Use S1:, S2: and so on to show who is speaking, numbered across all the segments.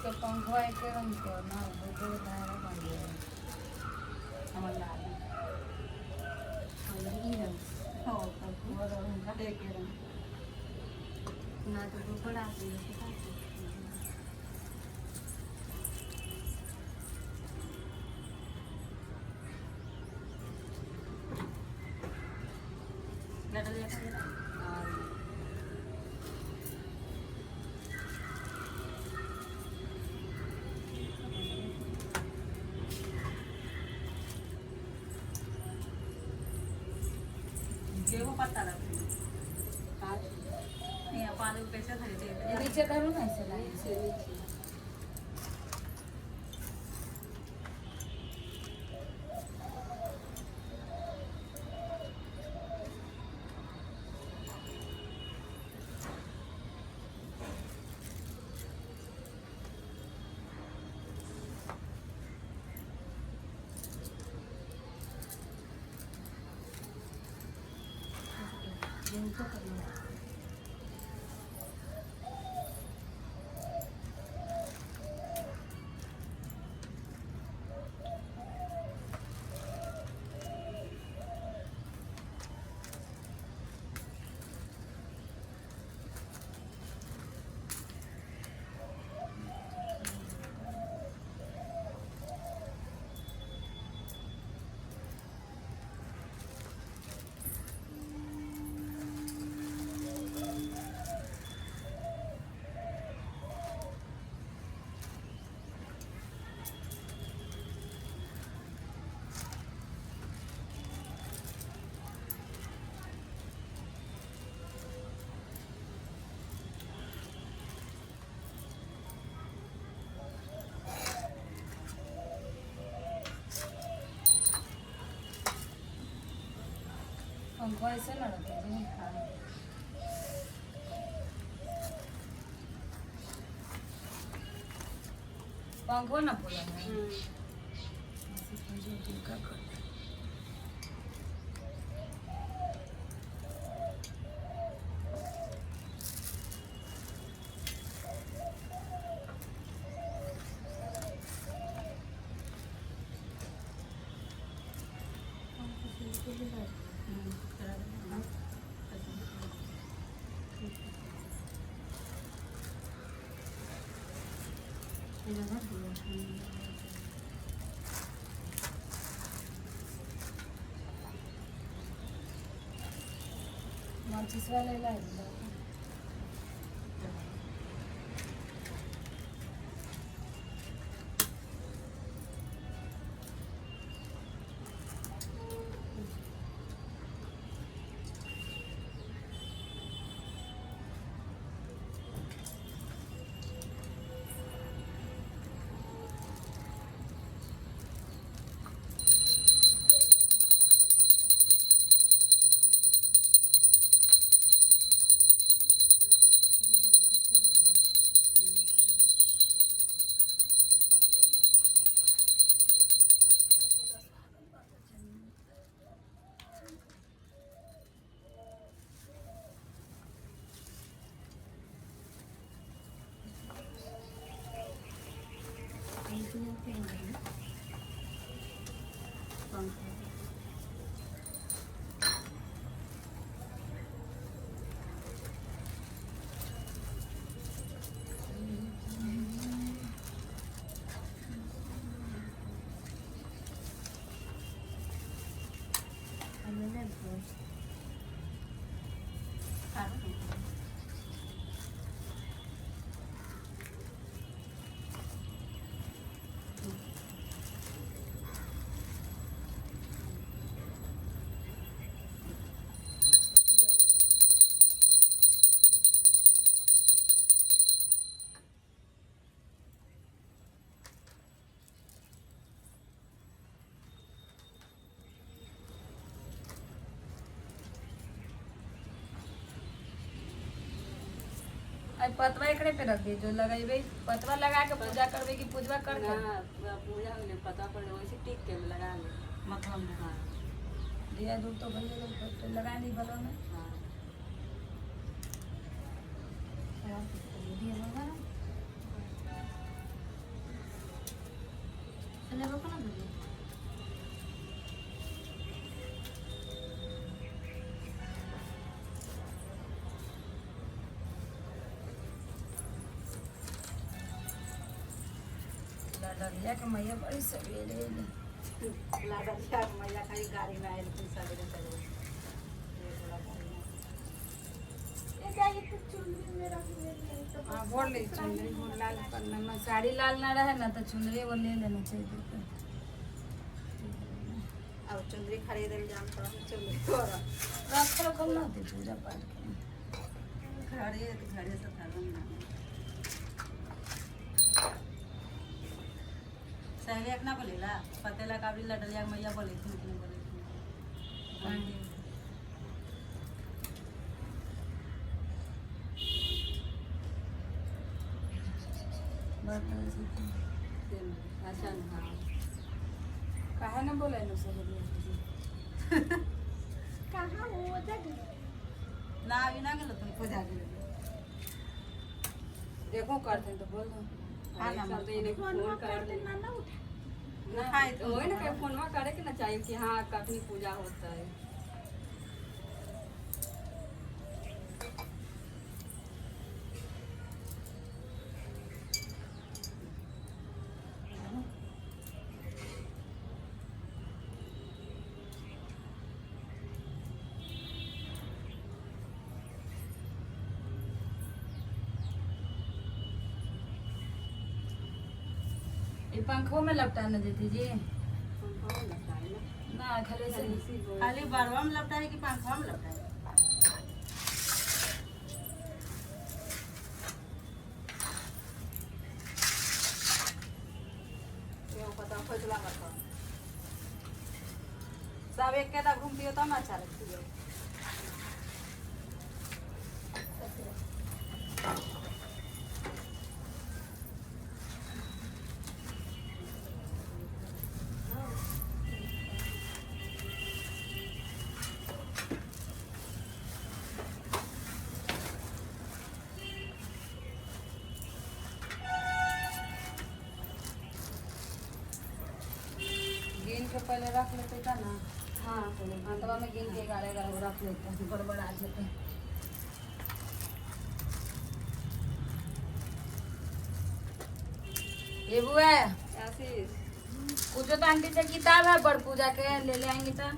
S1: के पंखवा एक रंग के ना दो धारा बन गया हमर लाल और ई रंग हो तब वो रंग का एक रंग ना तो बड़ा दिया
S2: गेहूं पत्ता रखते हैं पानी कैसे खरीदे
S1: नीचे करूँ ना ऐसे नीचे इनको करना पंखा ऐसे ना रखे जी हाँ पंखो ना पूरा है माचिस वाले ला पतवा एकड़े पे रख दे जो लगाइबे पतवा लगा के पूजा करबे की पूजवा कर के
S2: हां पूजा होने पता पड़े वैसे टिक के लगा ले मतलब में हां
S1: दिया दूर तो भैया तो लगा नहीं बलो में
S2: हां
S1: दिया लगा
S3: लड़िया के मैया बड़ी सवेरे अइले।
S1: लाडलिया मैया कहीं गाड़ी में आयल फिर सवेरे चले
S3: हाँ बोल ली चुनरी वो लाल पन्ना में साड़ी लाल ना रहे ना तो चुनरी वो ले लेना चाहिए।
S1: अब चुंदरी खरीद जाम तो चुंदरी तोरा
S3: रास्ता कम ना होती पूजा पाठ के
S1: घरे से थरम ना सहेली एक ना बोलेला पतेला काबली लडलिया मैया बोले थी नहीं बोले थी
S2: अच्छा हाँ
S3: काहे ना बोले न सहेली
S1: ना अभी ना गेलो तुम पूजा के लिए
S3: देखो करते हैं तो बोल दो।
S1: हाँ ना
S2: सब इन्हें फोन कर देना
S1: उठाए तो
S2: वही ना कहीं फोनवा करे के ना चाहिए कि हाँ कखनी पूजा होता है।
S3: ये पंखों में लपटाना देती जी
S2: हाँ, लगता है ना।
S3: ना खाली से
S1: खाली बरवा में लपटा है कि पंखवा में लपटा है ये पता खोजला मत सब एक केदा घूमती हो तब ना अच्छा लगती है
S3: गिन के पहले रख लेते का ना
S2: हाँ चलो
S3: हाथवा में गिन के 11 रख लेते हैं गड़बड़ा जाते। ये बुआ
S2: आशीष
S3: कुछ तो आंटी से किताब है बड़ पूजा के ले आएंगे तो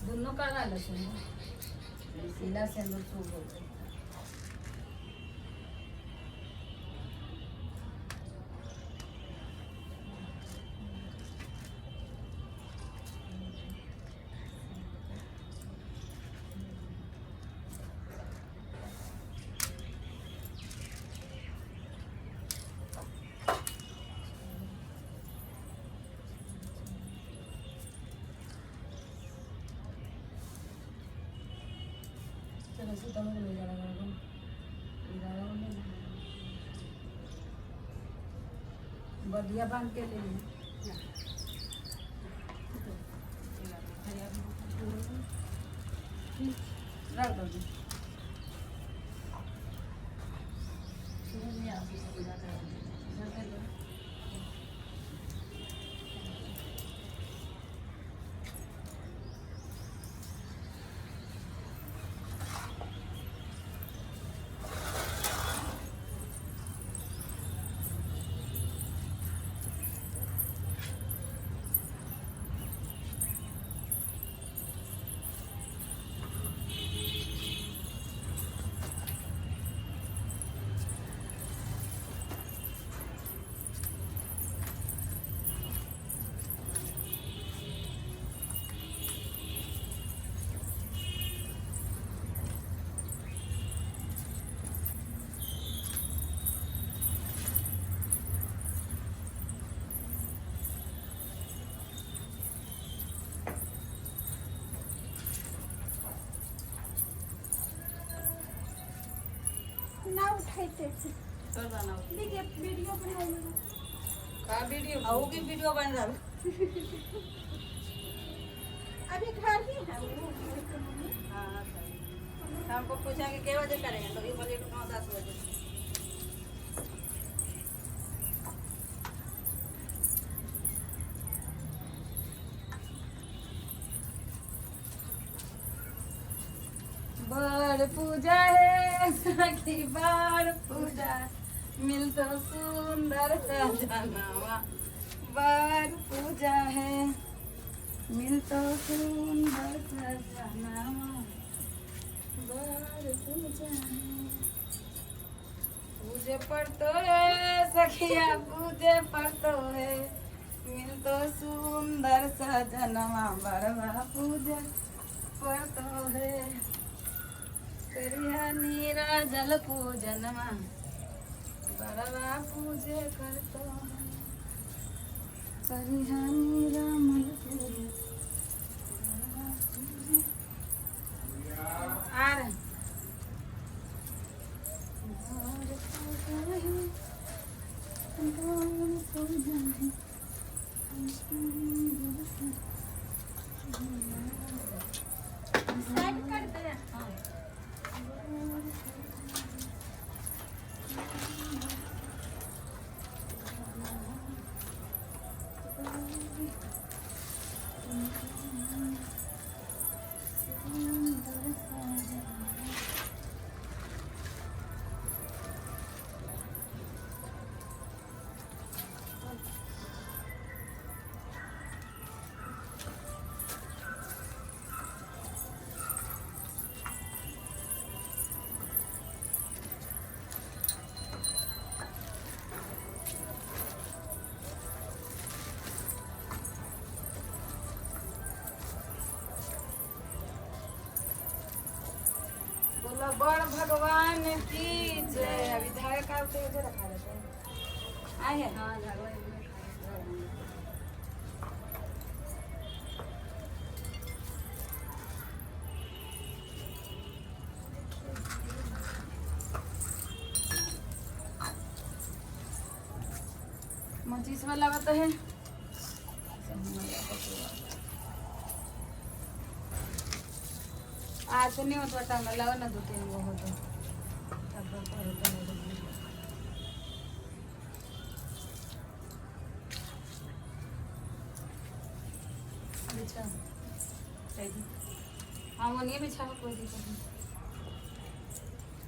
S3: दोनों का गाला सुनो सीला से अंदर सो बोलते चलो से तुम ले जा रहा है बढ़िया बांध के ले रख दो जी
S1: उठाते थे
S2: चल बनाओ
S1: देखिए वीडियो बनाइए
S3: का वीडियो
S2: आओ की वीडियो बन रहा
S1: अभी घर ही है वो
S2: हाँ हमको पूछा कि कितने बजे करेंगे तो ये बोले 9-10 बजे
S3: बड़ पूजा है सखी बड़ पूजा मिल तो सुंदर सजनावा बड़ पूजा है मिल तो सुंदर सजनावा बड़ पूजा है पूजे पड़तो है सखिया पूजे पड़तो है मिल तो सुंदर सजनवा बड़वा पूजा पड़तो है करिया नीरा जल पूजनमा बड़वा पूजे करतो है करिया नीरा मल पूजे बड़वा पूजे आ रहे बड़ पूजा है बड़ पूजा है
S1: साइड कर दे
S2: हाँ
S3: बोला बड़ भगवान की जय अभी धागा का उठे जो रखा रहता है आए हैं
S2: हाँ झगड़ा इनमें खाया।
S3: मंचीस वाला बता है आज तो नहीं होता टांगा लगा ना 2-3 वो होता तब होता है बिछा
S2: सही
S3: हाँ वो नहीं बिछा कोई दिक्कत नहीं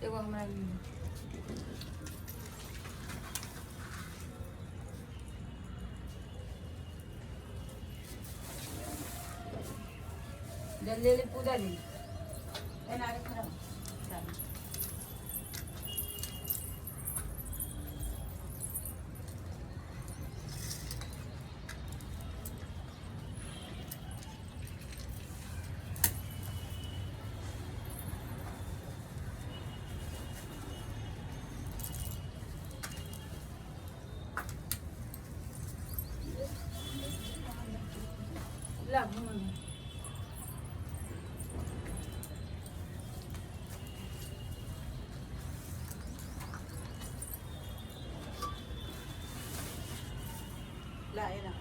S3: एगो हमारा नहीं जल्दी जल्दी पूजा ली
S2: है ना रे खराब चल
S3: ला घूमने
S2: लाए ना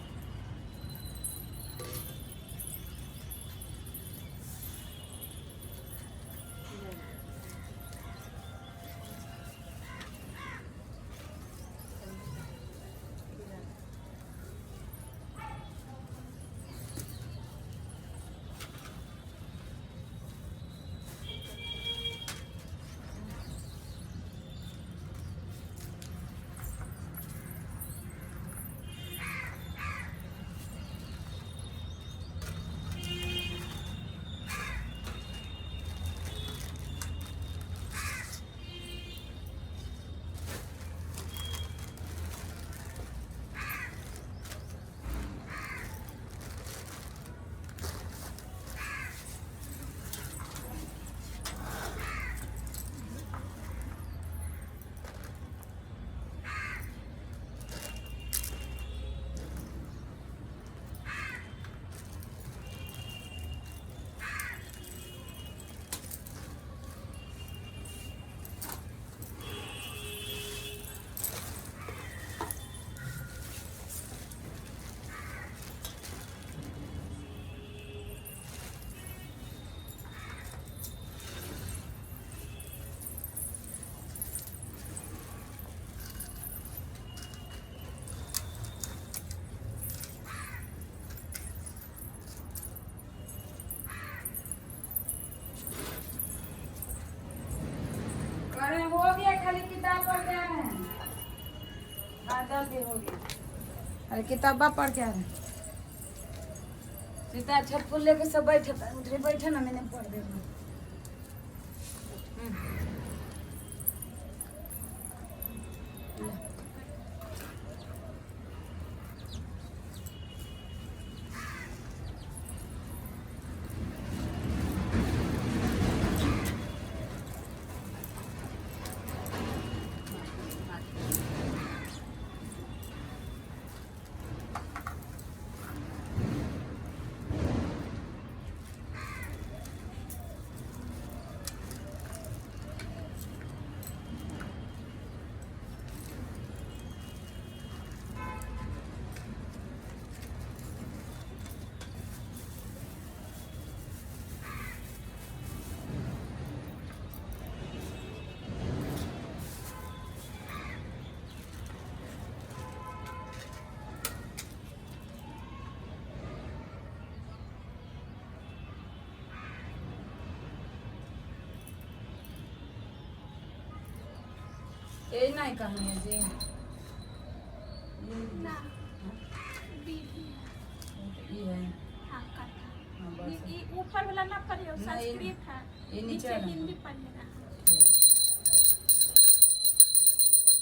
S3: जल्दी होगी। अरे किताबा पढ़ के आ रहे सीता अच्छा फूल लेके सब बैठे उधर बैठे ना मैंने पढ़ दे यही नहीं कहानी है जी
S1: ना
S3: ये है
S1: हाँ कथा
S3: हाँ, बस।
S1: ये ऊपर वाला ना पढ़ियो
S3: नहीं,
S1: संस्कृत है
S3: ये नीचे
S1: नीचे
S3: वाला।
S1: हिंदी पढ़ेगा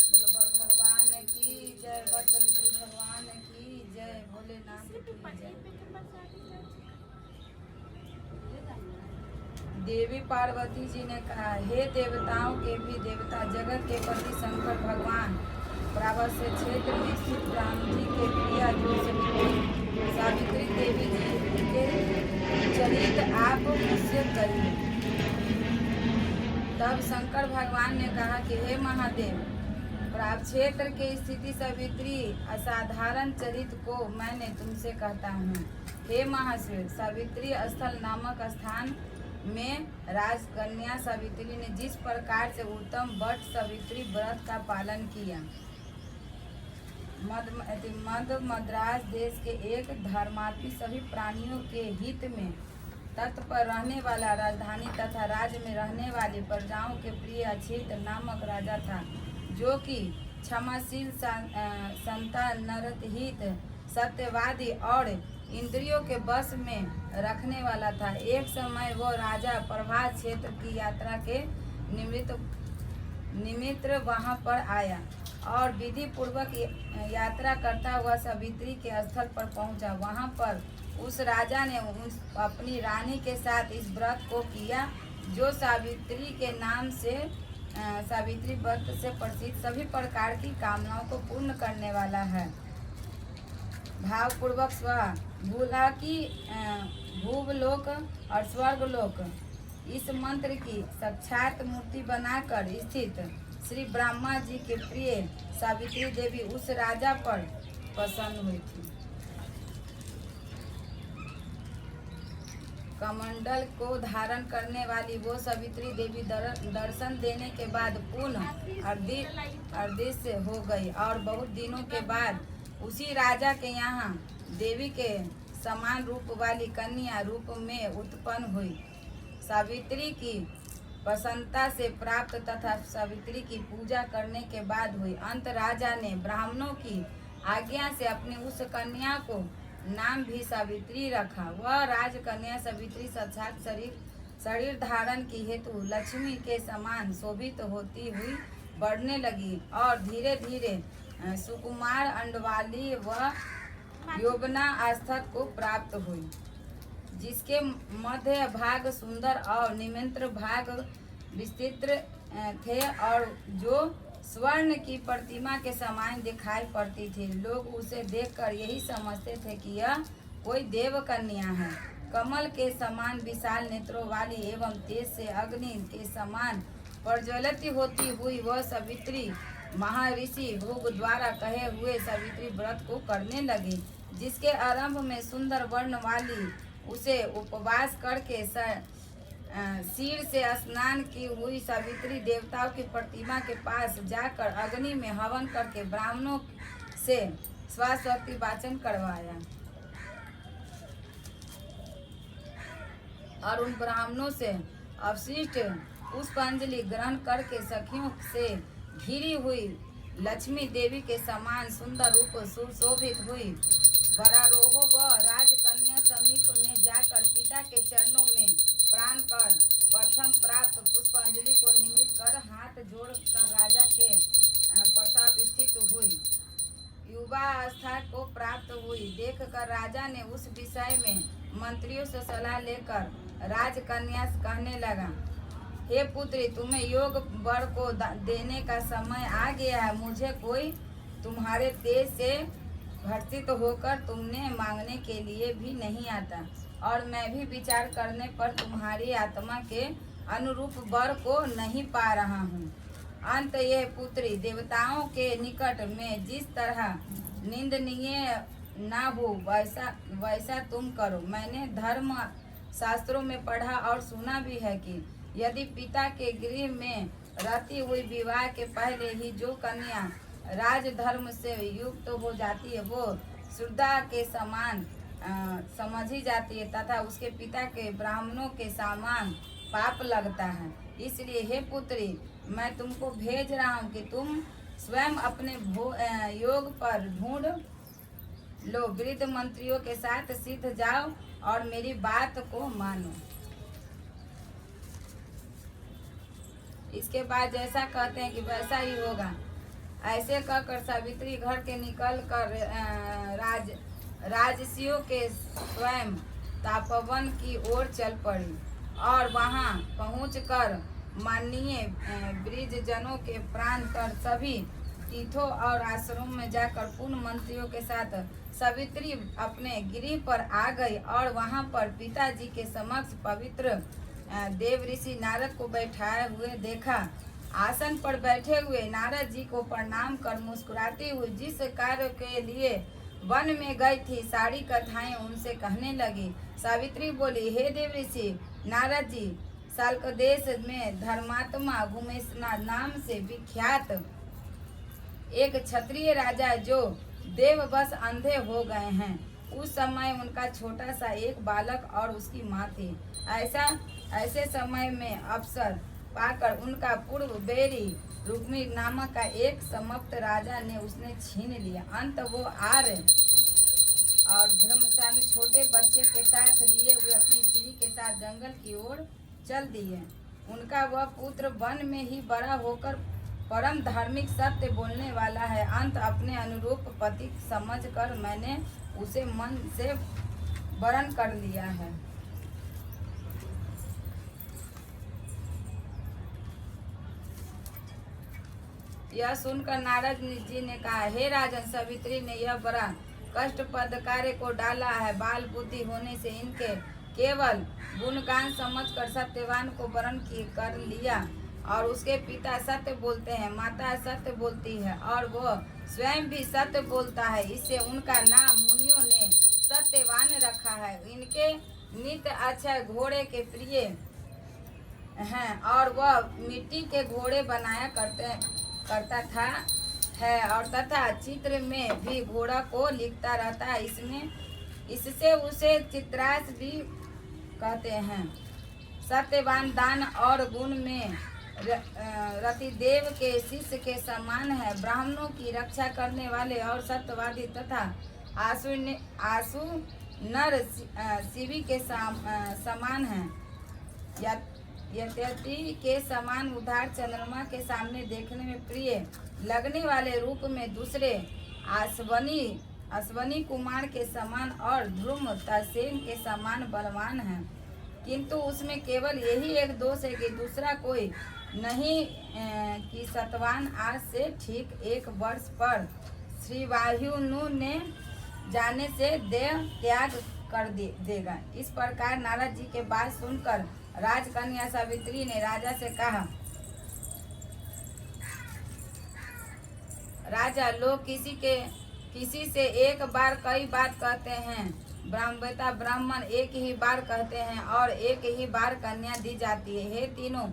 S3: बोलो बड़ भगवान की जय, बड़ सवित्री भगवान की जय, भोलेनाथ
S1: सिर्फ
S3: की
S1: पढ़िए
S3: जय।
S1: पे बचा
S3: देवी पार्वती जी ने कहा, हे देवताओं के भी देवता, जगत के पति शंकर भगवान, प्रावत से क्षेत्र में स्थित राम जी के प्रिया जो सावित्री देवी जी के चरित आप मुझसे कहिए। तब शंकर भगवान ने कहा कि हे महादेव, प्राप क्षेत्र के स्थिति सावित्री असाधारण चरित को मैंने तुमसे कहता हूँ। हे महाशिव, सावित्री स्थल नामक स्थान में राजकन्या सावित्री ने जिस प्रकार से उत्तम वट सावित्री व्रत का पालन किया, मध्य मद्रास देश के एक धर्मार्थी सभी प्राणियों के हित में तत्पर रहने वाला राजधानी तथा राज्य में रहने वाली प्रजाओं के प्रिय अछेत नामक राजा था, जो कि क्षमाशील, संता, नरहित, सत्यवादी और इंद्रियों के बस में रखने वाला था। एक समय वो राजा प्रभात क्षेत्र की यात्रा के निमित्त वहां पर आया और विधि पूर्वक यात्रा करता हुआ सावित्री के स्थल पर पहुंचा। वहां पर उस राजा ने अपनी रानी के साथ इस व्रत को किया, जो सावित्री के नाम से सावित्री व्रत से प्रसिद्ध सभी प्रकार की कामनाओं को पूर्ण करने वाला है। भावपूर्वक स्व भूला की भूवलोक और स्वर्गलोक इस मंत्र की साक्षात मूर्ति बनाकर स्थित श्री ब्रह्मा जी के प्रिय सावित्री देवी उस राजा पर प्रसन्न हुई थी। कमंडल को धारण करने वाली वो सावित्री देवी दर्शन देने के बाद पुनः अदृश्य हो गई और बहुत दिनों के बाद उसी राजा के यहाँ देवी के समान रूप वाली कन्या रूप में उत्पन्न हुई। सावित्री की प्रसन्नता से प्राप्त तथा सावित्री की पूजा करने के बाद हुई। अंत राजा ने ब्राह्मणों की आज्ञा से अपनी उस कन्या को नाम भी सावित्री रखा। वह राजकन्या सावित्री साक्षात शरीर धारण की हेतु लक्ष्मी के समान शोभित होती हुई बढ़ने लगी और धीरे धीरे सुकुमार अंडवाली व यौवना अवस्था को प्राप्त हुई, जिसके मध्य भाग सुंदर और निम्न भाग विस्तृत थे और जो स्वर्ण की प्रतिमा के समान दिखाई पड़ती थी। लोग उसे देखकर यही समझते थे कि यह कोई देव कन्या है। कमल के समान विशाल नेत्रों वाली एवं तेज से अग्नि के समान प्रज्वलित होती हुई वह सावित्री महर्षि भृगु द्वारा कहे हुए सावित्री व्रत को करने लगी, जिसके आरंभ में सुंदर वर्ण वाली उसे उपवास करके सिर से स्नान की हुई सावित्री देवताओं की प्रतिमा के पास जाकर अग्नि में हवन करके ब्राह्मणों से स्वास्थ्य वाचन करवाया और उन ब्राह्मणों से अवशिष्ट पुष्पांजलि ग्रहण करके सखियों से घिरी हुई लक्ष्मी देवी के समान सुंदर रूप सुशोभित हुई। वरारोह व राजकन्या समीप में जाकर पिता के चरणों में प्राण कर प्रथम प्राप्त पुष्पांजलि को निमित्त कर हाथ जोड़ कर राजा के प्रताप स्थित हुई। युवावस्था को प्राप्त हुई देख कर राजा ने उस विषय में मंत्रियों से सलाह लेकर राजकन्या से कहने लगा, हे पुत्री, तुम्हें योग वर को देने का समय आ गया है। मुझे कोई तुम्हारे तेज से भर्षित होकर तुमने मांगने के लिए भी नहीं आता, और मैं भी विचार करने पर तुम्हारी आत्मा के अनुरूप वर को नहीं पा रहा हूँ। अंत यह पुत्री, देवताओं के निकट में जिस तरह निंदनीय ना हो वैसा तुम करो। मैंने धर्म शास्त्रों में पढ़ा और सुना भी है कि यदि पिता के गृह में रहती हुई विवाह के पहले ही जो कन्या राजधर्म से युक्त हो जाती है वो श्रद्धा के समान समझी जाती है तथा उसके पिता के ब्राह्मणों के समान पाप लगता है। इसलिए हे पुत्री, मैं तुमको भेज रहा हूँ कि तुम स्वयं अपने योग पर ढूंढ लो, वृद्ध मंत्रियों के साथ सिद्ध जाओ और मेरी बात को मानो। इसके बाद जैसा कहते हैं कि वैसा ही होगा। ऐसे कहकर सावित्री घर के निकल कर राजसियों के स्वयं तपोवन की ओर चल पड़ी और वहां पहुंचकर माननीय ब्रिजजनों के प्राण कर सभी तीर्थों और आश्रमों में जाकर पूर्ण मंत्रियों के साथ सावित्री अपने गृह पर आ गई और वहां पर पिताजी के समक्ष पवित्र देव ऋषि नारद को बैठाए हुए देखा। आसन पर बैठे हुए नारद जी को प्रणाम कर मुस्कुराते हुए जिस कार्य के लिए वन में गई थी सारी कथाएं उनसे कहने लगी। सावित्री बोली, हे देव ऋषि नारद जी, साल्क देश में धर्मात्मा घुमेशना नाम से विख्यात एक क्षत्रिय राजा जो देववश अंधे हो गए हैं, उस समय उनका छोटा सा एक बालक और उसकी माँ थी। ऐसे समय में अवसर पाकर उनका पूर्व बेरी रुक्मी नामक का एक समप्त राजा ने उसने छीन लिया। अंत वो आर्य और धर्मशाला छोटे बच्चे के साथ लिए हुए अपनी स्त्री के साथ जंगल की ओर चल दिए। उनका वह पुत्र वन में ही बड़ा होकर परम धार्मिक सत्य बोलने वाला है। अंत अपने अनुरूप पति समझकर मैंने उसे मन से वरण कर लिया है। यह सुनकर नारद जी ने कहा, हे राजन, सावित्री ने यह बड़ा कष्टप्रद कार्य को डाला है। बाल बुद्धि होने से इनके केवल गुणगान समझकर सत्यवान को वरण कर लिया और उसके पिता सत्य बोलते हैं, माता सत्य बोलती है और वह स्वयं भी सत्य बोलता है। इससे उनका नाम मुनियों ने सत्यवान रखा है। इनके नित्य अक्षय घोड़े के प्रिय हैं और वह मिट्टी के घोड़े बनाया करता था है और तथा चित्र में भी घोड़ा को लिखता रहता है। इससे उसे चित्रास भी कहते हैं। सत्यवान दान और गुण में रतिदेव के शिष्य के समान है। ब्राह्मणों की रक्षा करने वाले और सत्यवादी तथा आसु नर शिवी के समान है। यद्यपि के समान उदार चंद्रमा के सामने देखने में प्रिय लगने वाले रूप में दूसरे अश्वनी कुमार के समान और ध्रुव तसेन के समान बलवान है, किंतु उसमें केवल यही एक दोष है कि दूसरा कोई नहीं कि सतवान आज से ठीक 1 वर्ष पर श्री वायुनु ने जाने से देह त्याग कर देगा। इस प्रकार नारद जी के बात सुनकर राजकन्या सावित्री ने राजा से कहा, राजा, लोग किसी से एक बार कई बात कहते हैं। ब्राह्मण एक ही बार कहते हैं और एक ही बार कन्या दी जाती है। हे तीनों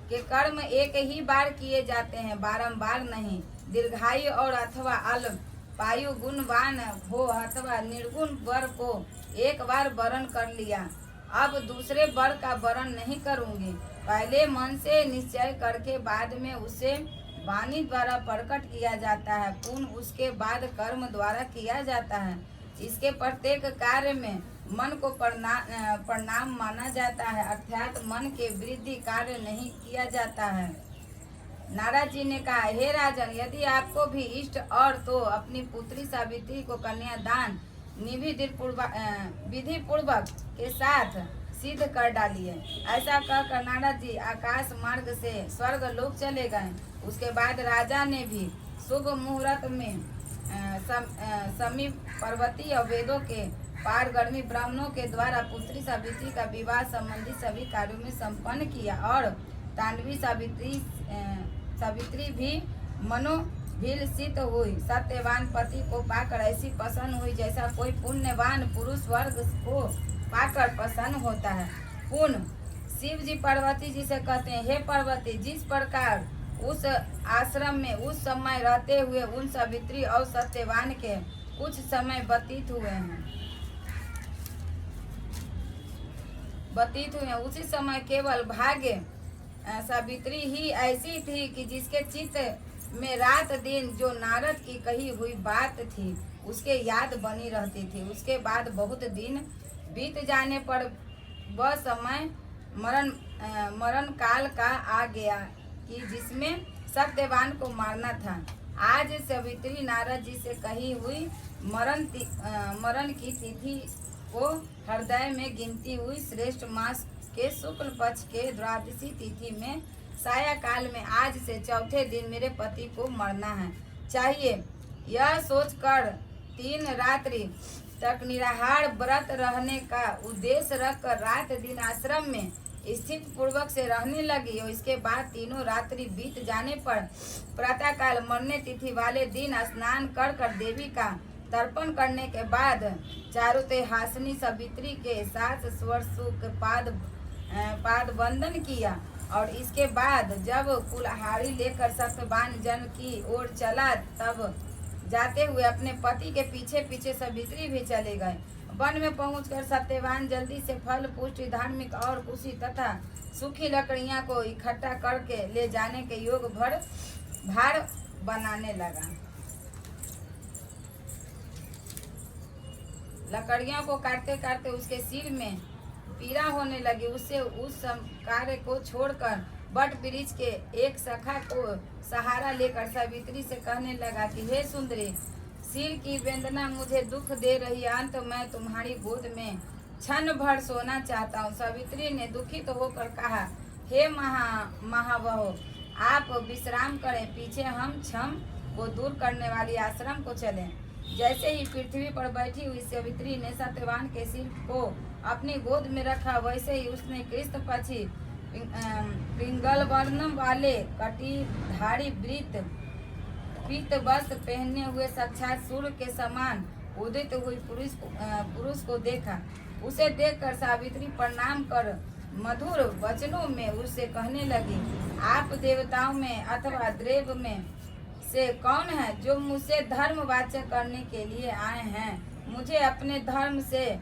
S3: के कर्म एक ही बार किए जाते हैं, बारंबार नहीं। दीर्घायु और अथवा अल्पायु गुणवान हो अथवा निर्गुण वर को एक बार वरण कर लिया, अब दूसरे वर का वरण नहीं करूंगी। पहले मन से निश्चय करके बाद में उसे वाणी द्वारा प्रकट किया जाता है, पुण्य उसके बाद कर्म द्वारा किया जाता है। इसके प्रत्येक कार्य में मन को प्रणाम माना जाता है, अर्थात मन के वृद्धि कार्य नहीं किया जाता है। नारद जी ने कहा, हे राजन, यदि आपको भी इष्ट और तो अपनी पुत्री सावित्री को कन्यादान विधि पूर्वक के साथ सिद्ध कर डालिए। ऐसा कहकर नारद जी आकाश मार्ग से स्वर्ग लोक चले गए। उसके बाद राजा ने भी शुभ मुहूर्त में समीप पर्वतीय और वेदों के पारगर्मी ब्राह्मणों के द्वारा पुत्री सावित्री का विवाह संबंधी सभी कार्यों में संपन्न किया और तांडवी सावित्री भी मनोभिलषित हुई। सत्यवान पति को पाकर ऐसी प्रसन्न हुई जैसा कोई पुण्यवान पुरुष स्वर्ग को पाकर प्रसन्न होता है। पुण्य शिव जी पार्वती जी से कहते हैं, हे पार्वती, जिस प्रकार उस आश्रम में उस समय रहते हुए उन सावित्री और सत्यवान के कुछ समय व्यतीत हुए, उसी समय केवल भाग्य सावित्री ही ऐसी थी कि जिसके चित्त में रात दिन जो नारद की कही हुई बात थी उसके याद बनी रहती थी। उसके बाद बहुत दिन बीत जाने पर वह समय मरण काल का आ गया कि जिसमें सत्यवान को मारना था। आज सावित्री नारद जी से कही हुई मरण की तिथि को हृदय में गिनती हुई श्रेष्ठ मास के शुक्ल पक्ष के द्वादशी तिथि में साया काल में आज से चौथे दिन मेरे पति को मरना है चाहिए। यह सोचकर 3 रात्रि तक निराहार व्रत रहने का उद्देश्य रखकर रात दिन आश्रम में स्थित पूर्वक से रहने लगी और इसके बाद 3 रात्रि बीत जाने पर प्रातःकाल मरने तिथि वाले दिन स्नान कर देवी का तर्पण करने के बाद चारुते हासिनी सावित्री के साथ स्वरसुख पाद वंदन किया और इसके बाद जब कुल्हाड़ी लेकर सत्यवान जन की ओर चला तब जाते हुए अपने पति के पीछे पीछे सावित्री भी चले गए। वन में पहुंचकर सत्यवान जल्दी से फल पुष्टि धार्मिक और खुशी तथा सूखी लकड़ियां को इकट्ठा करके ले जाने के योग भार बनाने लगा। लकड़ियों को काटते काटते उसके सिर में पीड़ा होने लगी। उससे उस कार्य को छोड़कर बट वृक्ष के एक शाखा को सहारा लेकर सावित्री से कहने लगा कि हे सुंदरी, सिर की वेदना मुझे दुख दे रही है, अंत मैं तुम्हारी गोद में क्षण भर सोना चाहता हूँ। सावित्री ने दुखित होकर कहा, हे महावहो, आप विश्राम करें, पीछे हम क्षम को दूर करने वाली आश्रम को चलें। जैसे ही पृथ्वी पर बैठी हुई सावित्री ने सत्यवान के सिर को अपनी गोद में रखा, वैसे ही उसने कृष्ण पक्षी पिंगल वर्ण वाले कटिधारी पीत वस्त्र पहने हुए साक्षात सूर्य के समान उदित हुई पुरुष को देखा। उसे देखकर सावित्री प्रणाम कर मधुर वचनों में उससे कहने लगी, आप देवताओं में अथवा देव में से कौन है जो मुझसे धर्म वाच्य करने के लिए आए हैं? मुझे अपने धर्म से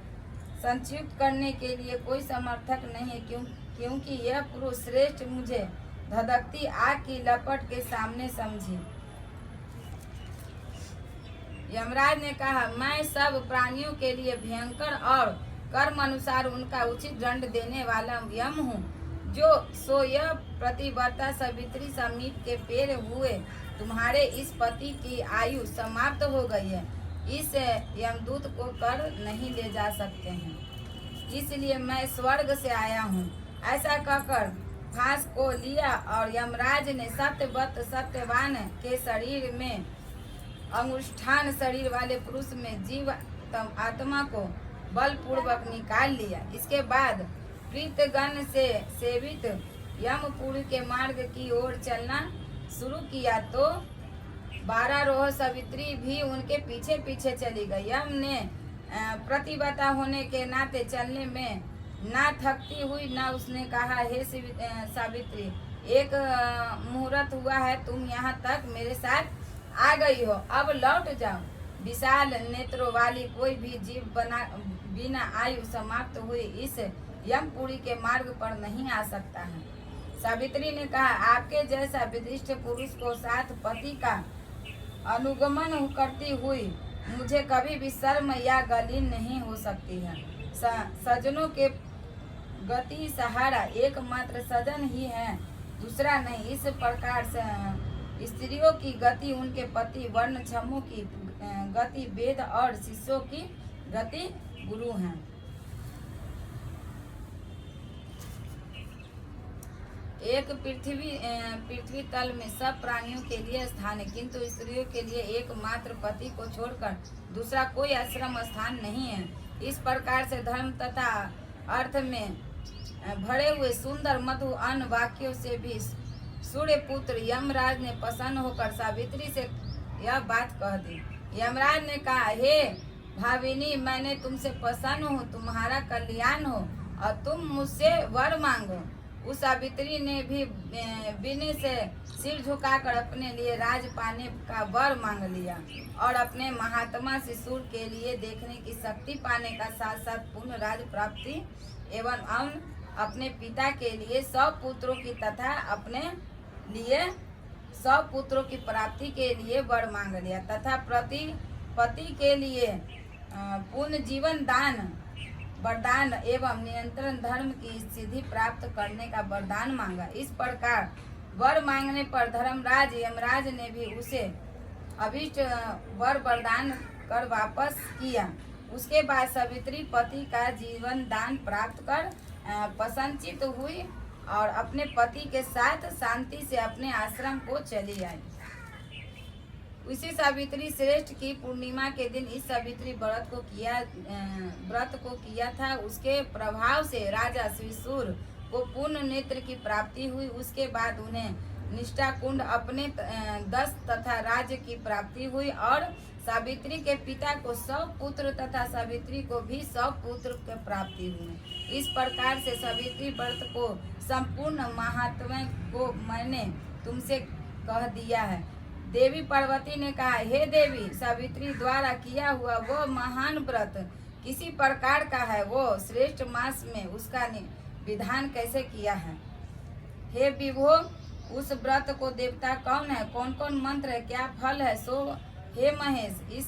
S3: संयुक्त करने के लिए कोई समर्थक नहीं है, क्योंकि यह पुरुष श्रेष्ठ मुझे धधकती आग की लपट के सामने समझी। यमराज ने कहा, मैं सब प्राणियों के लिए भयंकर और कर्म अनुसार उनका उचित दंड देने वाला यम हूँ। सो यह प्रतिव्रता सावित्री समीप के पेड़ हुए तुम्हारे इस पति की आयु समाप्त हो गई है, इस यमदूत को कर नहीं ले जा सकते हैं, इसलिए मैं स्वर्ग से आया हूँ। ऐसा कहकर फांस को लिया और यमराज ने सत्यवान के शरीर में अंगुष्ठान शरीर वाले पुरुष में जीव आत्मा को बलपूर्वक निकाल लिया। इसके बाद प्रीतगण से सेवित यमपुरी के मार्ग की ओर चलना शुरू किया तो 12 रोह सावित्री भी उनके पीछे पीछे चली गई। यम ने प्रतिव्रता होने के नाते चलने में ना थकती हुई ना उसने कहा, हे सावित्री, एक मुहूर्त हुआ है, तुम यहाँ तक मेरे साथ आ गई हो, अब लौट जाओ। विशाल नेत्रों वाली कोई भी जीव बिना आयु समाप्त हुई इस यमपुरी के मार्ग पर नहीं आ सकता है। सावित्री ने कहा, आपके जैसा विशिष्ट पुरुष को साथ पति का अनुगमन करती हुई मुझे कभी भी शर्म या गली नहीं हो सकती है। सजनों के गति सहारा एकमात्र सजन ही है, दूसरा नहीं। इस प्रकार से स्त्रियों की गति उनके पति, वर्ण क्षमों की गति वेद और शिष्यों की गति गुरु हैं। एक पृथ्वी तल में सब प्राणियों के लिए स्थान है, किंतु स्त्रियों के लिए एकमात्र पति को छोड़कर दूसरा कोई आश्रम स्थान नहीं है। इस प्रकार से धर्म तथा अर्थ में भरे हुए सुंदर मधु अन्य वाक्यों से भी सूर्य पुत्र यमराज ने प्रसन्न होकर सावित्री से यह बात कह दी। यमराज ने कहा, हे भाविनी, मैंने तुमसे प्रसन्न हूँ, तुम्हारा कल्याण हो और तुम मुझसे वर मांगो। उस सावित्री ने भी विनय से सिर झुकाकर अपने लिए राज पाने का वर मांग लिया और अपने महात्मा शिशुर के लिए देखने की शक्ति पाने का साथ साथ पूर्ण राज प्राप्ति एवं अपने पिता के लिए 100 पुत्रों की तथा अपने लिए 100 पुत्रों की प्राप्ति के लिए वर मांग लिया तथा पति के लिए पूर्ण जीवन दान वरदान एवं निरंतर धर्म की सिद्धि प्राप्त करने का वरदान मांगा। इस प्रकार वर मांगने पर धर्मराज यमराज ने भी उसे अभीष्ट वर वरदान कर वापस किया। उसके बाद सावित्री पति का जीवन दान प्राप्त कर प्रसन्नचित हुई और अपने पति के साथ शांति से अपने आश्रम को चली आई। उसी सावित्री श्रेष्ठ की पूर्णिमा के दिन इस सावित्री व्रत को किया था। उसके प्रभाव से राजा शिशुर को पूर्ण नेत्र की प्राप्ति हुई। उसके बाद उन्हें निष्ठा कुंड अपने 10 तथा राज्य की प्राप्ति हुई और सावित्री के पिता को 100 पुत्र तथा सावित्री को भी 100 पुत्र की प्राप्ति हुई। इस प्रकार से सावित्री व्रत को संपूर्ण महात्म्य को मैंने तुमसे कह दिया है। देवी पार्वती ने कहा, हे देवी, सावित्री द्वारा किया हुआ वो महान व्रत किसी प्रकार का है, वो श्रेष्ठ मास में उसका विधान कैसे किया है। हे विभो, उस व्रत को देवता कौन है, कौन कौन मंत्र है, क्या फल है, सो हे महेश, इस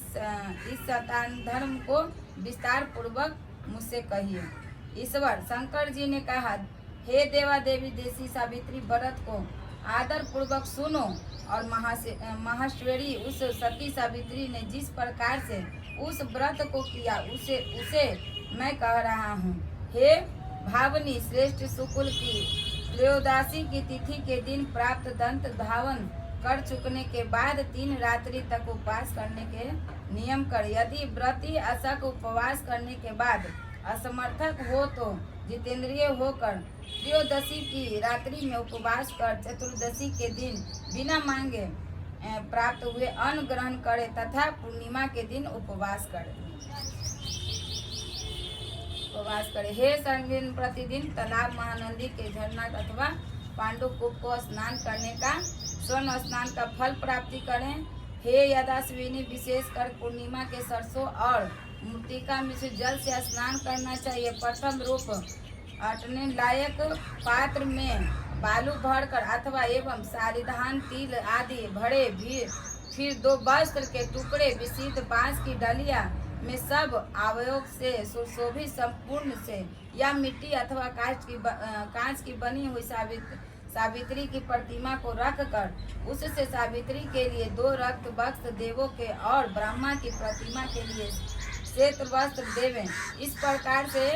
S3: सतान धर्म को विस्तार पूर्वक मुझसे कहिए। ईश्वर शंकर जी ने कहा, हे देवा देवी देशी सावित्री व्रत को आदर पूर्वक सुनो और महाश्वेरी उस सती सावित्री ने जिस प्रकार से उस व्रत को किया उसे मैं कह रहा हूँ। हे भावनी, श्रेष्ठ सुकुल की त्रयोदशी की तिथि के दिन प्राप्त दंत धावन कर चुकने के बाद 3 रात्रि तक उपवास करने के नियम कर। यदि व्रती असक उपवास करने के बाद असमर्थक हो तो जितेंद्रिय होकर त्रयोदशी की रात्रि में उपवास कर चतुर्दशी के दिन बिना मांगे प्राप्त हुए अन्न ग्रहण करे तथा पूर्णिमा के दिन उपवास करे। हे संगीन, प्रतिदिन तालाब, महानदी के झरना अथवा पांडुकूप को स्नान करने का स्वर्ण स्नान का फल प्राप्ति करें। हे यदाश्विनी, विशेषकर पूर्णिमा के सरसों और मृतिका में से जल से स्नान करना चाहिए। प्रथम रूप अटने लायक पात्र में बालू भरकर अथवा एवं सारिधान तिल आदि भरे भी फिर 2 वस्त्र के टुकड़े विशिष्ट बांस की डलिया में सब अवयव से सुशोभित संपूर्ण से या मिट्टी अथवा कांच की बनी हुई सावित्री की प्रतिमा को रखकर उससे सावित्री के लिए 2 रक्त वस्त्र देवों के और ब्रह्मा की प्रतिमा के लिए श्वेत वस्त्र देवें। इस प्रकार से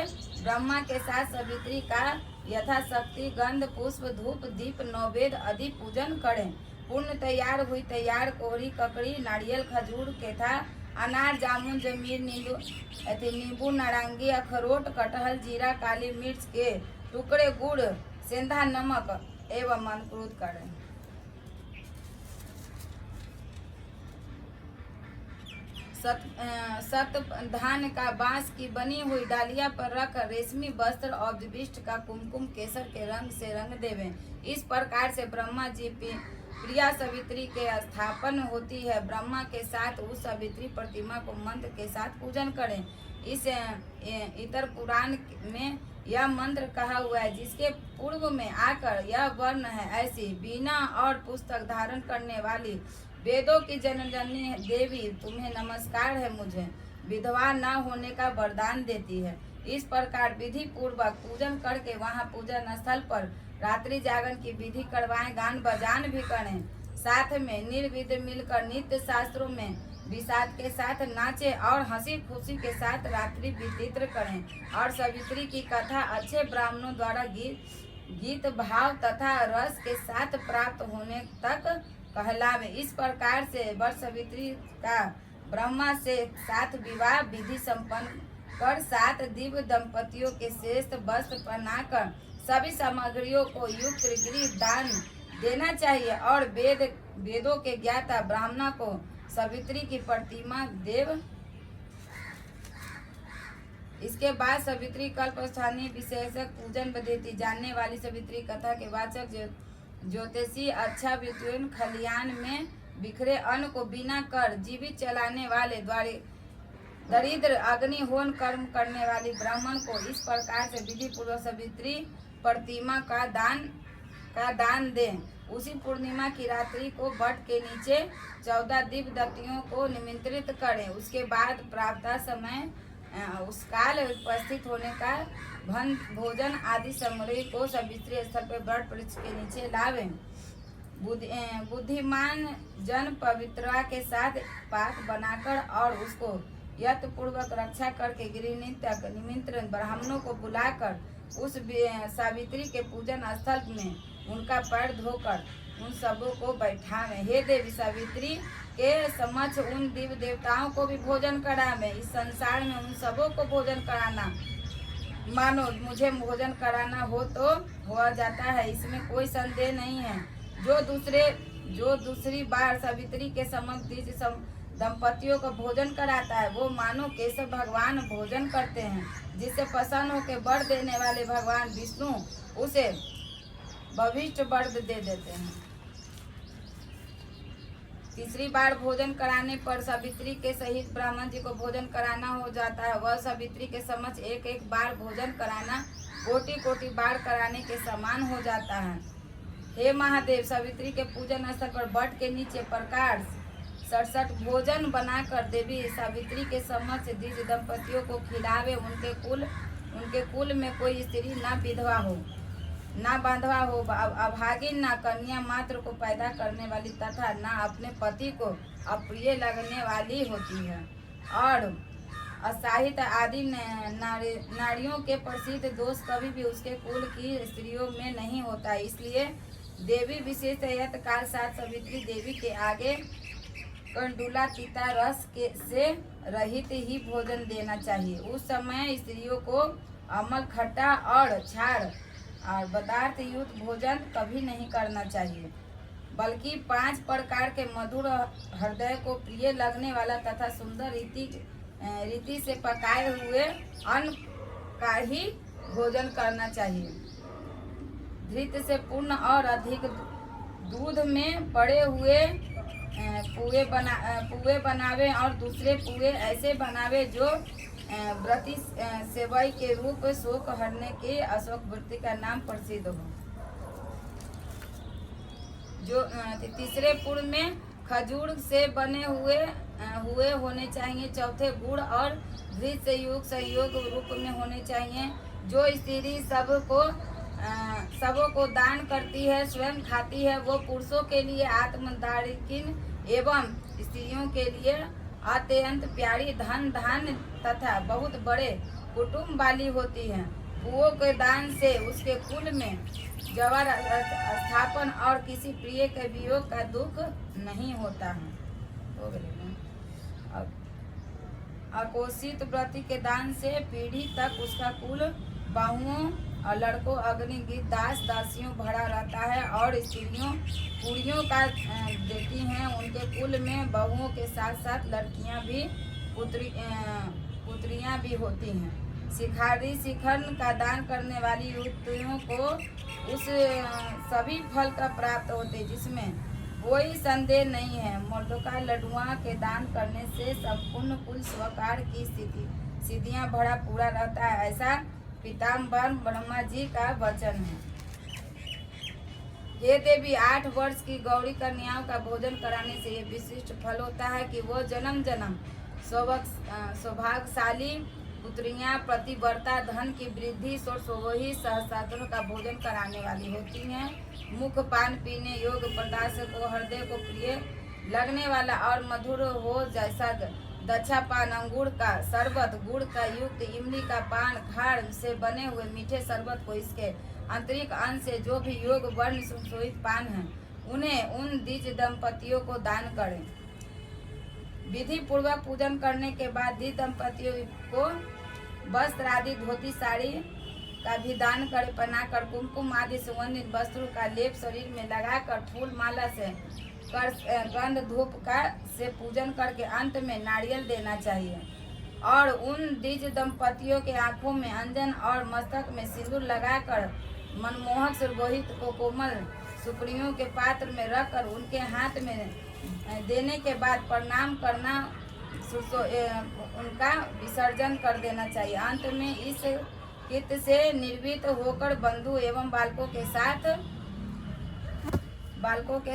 S3: ब्रह्मा के साथ सावित्री का यथाशक्ति गंध, पुष्प, धूप, दीप, नैवेद्य आदि पूजन करें। पूर्ण तैयार हुई कोहरी, ककड़ी, नारियल, खजूर, केथा, अनार, जामुन, जमीर, नींबू, नारंगी, अखरोट, कटहल, जीरा, काली मिर्च के टुकड़े, गुड़, सेंधा नमक एवं अंकुरित करें। सत धान का बांस की बनी हुई डालिया पर रख रेशमी वस्त्र और विशिष्ट का कुमकुम केसर के रंग से रंग देवें। इस प्रकार से ब्रह्मा जी प्रिया सावित्री के स्थापन होती है। ब्रह्मा के साथ उस सावित्री प्रतिमा को मंत्र के साथ पूजन करें। इस इतर पुराण में यह मंत्र कहा हुआ है, जिसके पूर्व में आकर यह वर्ण है, ऐसी बीना और पुस्तक धारण करने वाली वेदों की जननी देवी तुम्हें नमस्कार है। मुझे विधवा न होने का वरदान देती है। इस प्रकार विधि पूर्वक पूजन करके वहाँ पूजन स्थल पर रात्रि जागरण की विधि करवाएं, गान बजान भी करें, साथ में निर्विध मिलकर नित्य शास्त्रों में विषाद के साथ नाचे और हंसी खुशी के साथ रात्रि व्यतीत करें और सावित्री की कथा अच्छे ब्राह्मणों द्वारा गीत भाव तथा रस के साथ प्राप्त होने तक कहलावे। इस प्रकार से वर सावित्री का ब्रह्मा से 7 विवाह विधि संपन्न कर 7 दिव्य दंपतियों के श्रेष्ठ वस्त्र पहनाकर सभी सामग्रियों को युक्त गृह दान देना चाहिए और वेदों के ज्ञाता ब्राह्मणा को सावित्री की प्रतिमा देव। इसके बाद सावित्री कल्प स्थानीय विशेषक पूजन देती जानने वाली सावित्री कथा के वाचक ज्योतिषी अच्छा व्युत्पन्न खलियान में बिखरे अन्न को बिना कर जीवित चलाने वाले द्वारे दरिद्र अग्निहोन कर्म करने वाली ब्राह्मण को इस प्रकार से विधि पूर्वक सावित्री प्रतिमा का दान दें। उसी पूर्णिमा की रात्रि को वट के नीचे 14 दिव्य दत्तियों को निमंत्रित करें। उसके बाद प्रातः समय उस काल उपस्थित होने का भोजन आदि सामग्री को सावित्री स्थल पर वट वृक्ष के नीचे लावें। बुद्धिमान जन पवित्रता के साथ पाक बनाकर और उसको यत्न पूर्वक रक्षा करके गृहिणी तक निमंत्रण ब्राह्मणों को बुलाकर उस सावित्री के पूजन स्थल में उनका पैर धोकर उन सबों को बैठावे। हे देवी सावित्री के समक्ष उन दिव्य देवताओं को भी भोजन करावे। इस संसार में उन सबों को भोजन कराना मानो मुझे भोजन कराना हो तो हो जाता है, इसमें कोई संदेह नहीं है। जो दूसरी बार सावित्री के समक्ष दिव्य दंपतियों को भोजन कराता है वो मानो केशव भगवान भोजन करते हैं, जिससे प्रसन्न होकर वर देने वाले भगवान विष्णु उसे भविष्ठ वर दे देते हैं। तीसरी बार भोजन कराने पर सावित्री के सहित ब्राह्मण जी को भोजन कराना हो जाता है। वह सावित्री के समक्ष एक बार भोजन कराना कोटि बार कराने के समान हो जाता है। हे महादेव, सावित्री के पूजन स्थल पर वट के नीचे प्रकार 67 भोजन बनाकर देवी सावित्री के समक्ष द्विज दंपतियों को खिलावे। उनके कुल में कोई स्त्री न विधवा हो, न बांधवा हो, अभागिन, न कन्या मात्र को पैदा करने वाली तथा न अपने पति को अप्रिय लगने वाली होती है और असाहित आदि नारियों के प्रसिद्ध दोष कभी भी उसके कुल की स्त्रियों में नहीं होता। इसलिए देवी विशेष यत्न काल साथ सावित्री देवी के आगे कंडूला तीता रस से रहित ही भोजन देना चाहिए। उस समय स्त्रियों को अमल, खट्टा और क्षार और पदार्थ युक्त भोजन कभी नहीं करना चाहिए, बल्कि 5 प्रकार के मधुर हृदय को प्रिय लगने वाला तथा सुंदर रीति से पकाए हुए अन्न का ही भोजन करना चाहिए। धृत से पूर्ण और अधिक दूध में पड़े हुए पुए बनावे और दूसरे पुए ऐसे बनावे जो व्रती सेवई के रूप शोक हरने के अशोक वृत्ति का नाम प्रसिद्ध हो। जो तीसरे पुर में खजूर से बने हुए होने चाहिए। चौथे गुड़ और घृत से युक्त संयोग रूप में होने चाहिए। जो स्त्री सबों को दान करती है, स्वयं खाती है, वो पुरुषों के लिए आत्मदारिकिन एवं स्त्रियों के लिए अत्यंत प्यारी धन धान्य तथा बहुत बड़े कुटुंब वाली होती है। पुओं के दान से उसके कुल में जवर स्थापन और किसी प्रिय के वियोग का दुख नहीं होता है। अकोषित व्रती के दान से पीढ़ी तक उसका कुल बहुओं और लड़कों अग्निगीत दास दासियों भरा रहता है और स्त्रियों कुड़ियों का देती हैं। उनके कुल में बहुओं के साथ साथ लड़कियां भी पुत्रियां भी होती हैं। शिखारी शिखर का दान करने वाली युवतियों को उस सभी फल का प्राप्त होते जिसमें कोई संदेह नहीं है। मर्दों का लड्डुआ के दान करने से संपूर्ण कुल स्वकार की सिद्धियां भरा पूरा रहता है। ऐसा पीताम्बर ब्रह्मा जी का वचन है। हे देवी, 8 वर्ष की गौरी कन्याओं का भोजन कराने से ये विशिष्ट फल होता है कि वो जन्म जन्म सौभाग्यशाली पुत्रियां, प्रतिव्रता, धन की वृद्धि, वही सहस्त्रार्थ का भोजन कराने वाली होती हैं। मुख पान पीने योग्य पदार्थ को हृदय को प्रिय लगने वाला और मधुर हो, जैसा दक्षा पान, अंगूर का शरबत, गुड़ का युक्त इमली का पान, खाड़ से बने हुए मीठे शरबत को इसके आंतरिक अंश से जो भी योग वर्ण सुशोभित पान है, उन्हें उन द्विज दंपतियों को दान करें। विधि पूर्वक पूजन करने के बाद द्विज दंपतियों को वस्त्र आदि, धोती साड़ी का भी दान करें। बनाकर कुमकुम आदि सुगंधित वस्त्रों का लेप शरीर में लगाकर फूल माला से गंध धूप का से पूजन करके अंत में नारियल देना चाहिए और उन द्विज दंपतियों के आंखों में अंजन और मस्तक में सिंदूर लगाकर मनमोहक सुरभोहित को कोमल सुपड़ियों के पात्र में रखकर उनके हाथ में देने के बाद प्रणाम करना, उनका विसर्जन कर देना चाहिए। अंत में इस कृत्य से निर्वित होकर बंधु एवं बालकों के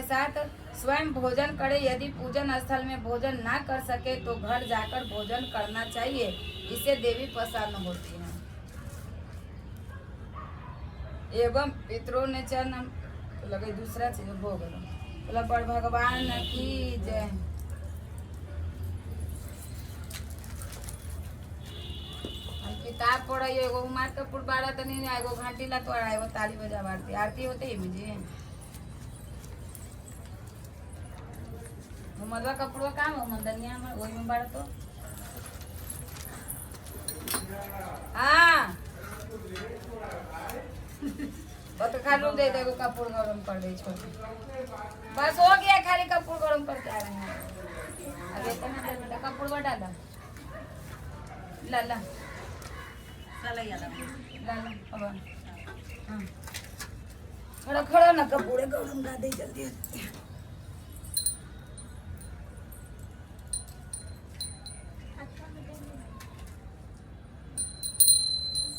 S3: साथ स्वयं भोजन करे। यदि पूजन स्थल में भोजन ना कर सके तो घर जाकर भोजन करना चाहिए, इससे देवी प्रसन्न होती है। एवं पितरों ने चरण लगे दूसरा चीज भोग बड़ भगवान की जय। किताब पढ़ एगो उमार कपूर बाड़ा तो नहीं, एगो घंटी ला तोड़ा, एगो ताली बजा आरती आरती होते ही मुझे मधुआ कपड़ो काम हो मंदनिया में वही में बाड़ा तो हाँ तो खाली दे दे कपूर गरम कर दे छोड़, बस हो गया, खाली कपूर गरम करके आ रहे हैं। अरे इतना देर में कपूर बढ़ा ला ला ला अब हाँ खड़ा खड़ा ना कपूरे गरम कर दे जल्दी।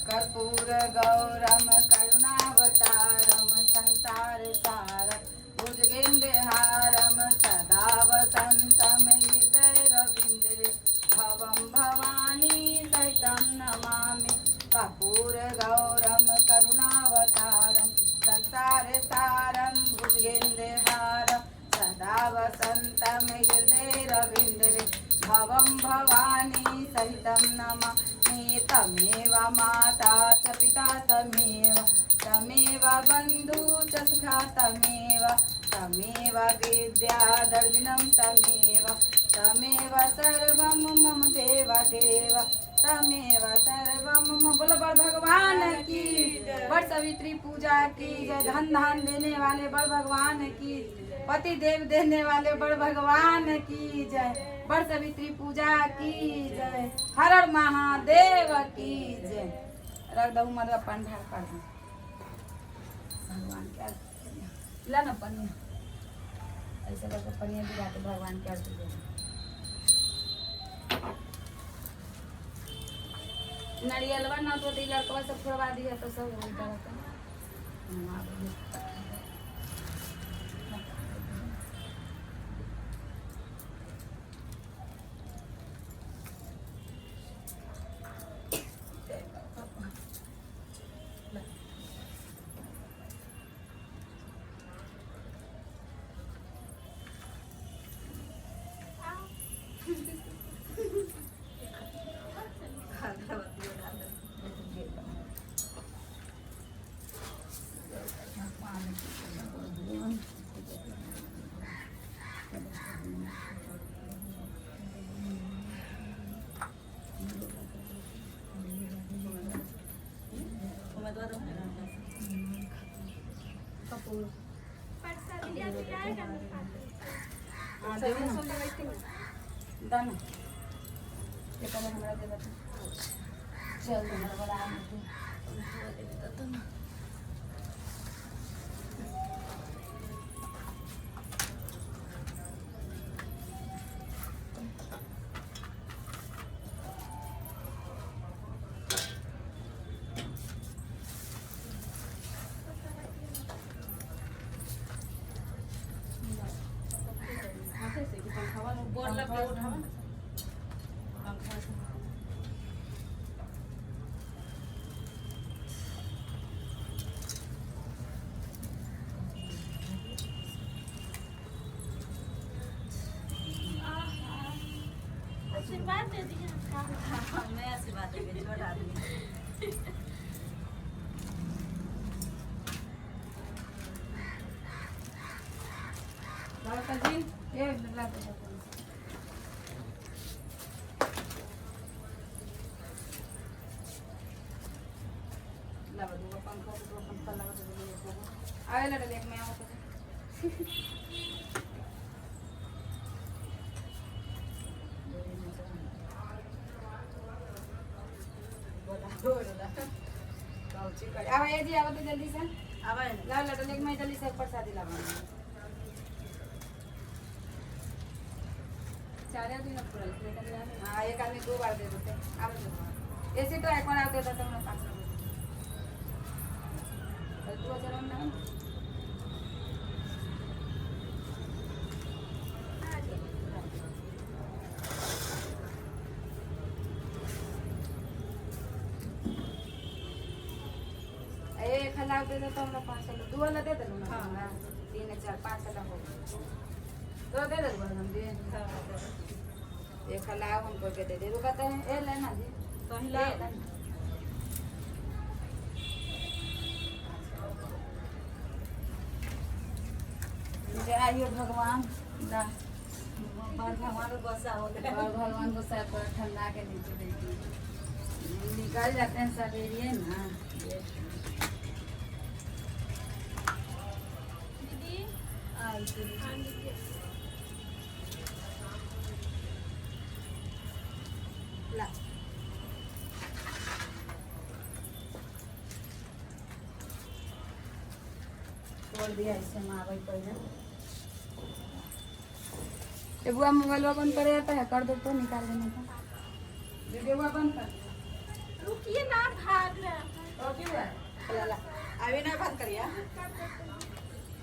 S3: कर्पूर गौरम करुणावतारम संसार सारम भुजगेन्द्रहारम सदा वसंतम हृदय रविंद्र भवम भवानी सहितं नमामि। कर्पूर गौरम करुणावतारम संसार सारम भुजगेन्द्रहारम सदा वसंतम हृदय रविंद्र भवम भवानी सहितं नमामि। तमेव माता च पिता तमेव बन्धु च सखा तमेव विद्या द्रविणं तमेव सर्वं मम देव तमेव सर्वं मम। बोलो बड़ भगवान की, बड़ सावित्री पूजा की जय। धन धान देने वाले बड़ भगवान की, पति देव देने वाले बड़ भगवान की जय। बड़ सावित्री पूजा की जय। हर हर महादेव की जय। रख दो मधुआ पान ढाल कर दो भगवान के ला ना पनिया, ऐसे करके पनिया दिला के भगवान के आरती दे। नारियलवा ना तो लड़कवा सब छोड़वा दिया तो सब हो जाता। दाना ये कलर हमरा दे दे चल हमरा बड़ा
S1: आशीर्वाद दे दिए
S2: मैं आशीर्वाद देंगे छोटा आदमी।
S3: जी ये ला दे लगा दूंगा पंखा लगा दूंगा आवे लड़ा देख मैं आऊँ अब ये जी अब तो जल्दी से
S2: अब
S3: ला लड़ा देख मैं जल्दी से प्रसादी लगा चार दिन पूरा हाँ एक आदमी 2 बार दे देते अब ऐसे तो एक बार आप दे देते हम 5 2 चलो ना एक हलाव दे देते हम 5 2 वाला दे दे ना हाँ 3 4 5 हलाव हो तो दे दे हम दे एक हलाव हमको के दे दे रुकते हैं ए लेना जी
S2: तो हिला
S3: जय आइयो भगवान दा
S2: भगवान को गुस्सा हो गया।
S3: और भगवान को सर पर ठंडा के नीचे देखिए निकल जाते हैं सवेरे ना
S1: दीदी हाँ दीदी
S2: ला
S3: छोड़ दिया इससे माँ भाई पहले ये बुआ मोबाइल बंद कर जाता है कर दो तो निकाल देने का वीडियो बंद कर
S1: रुकिए ना भाग रहा है
S3: और क्यों है
S2: ला ला अभी ना बंद करिए।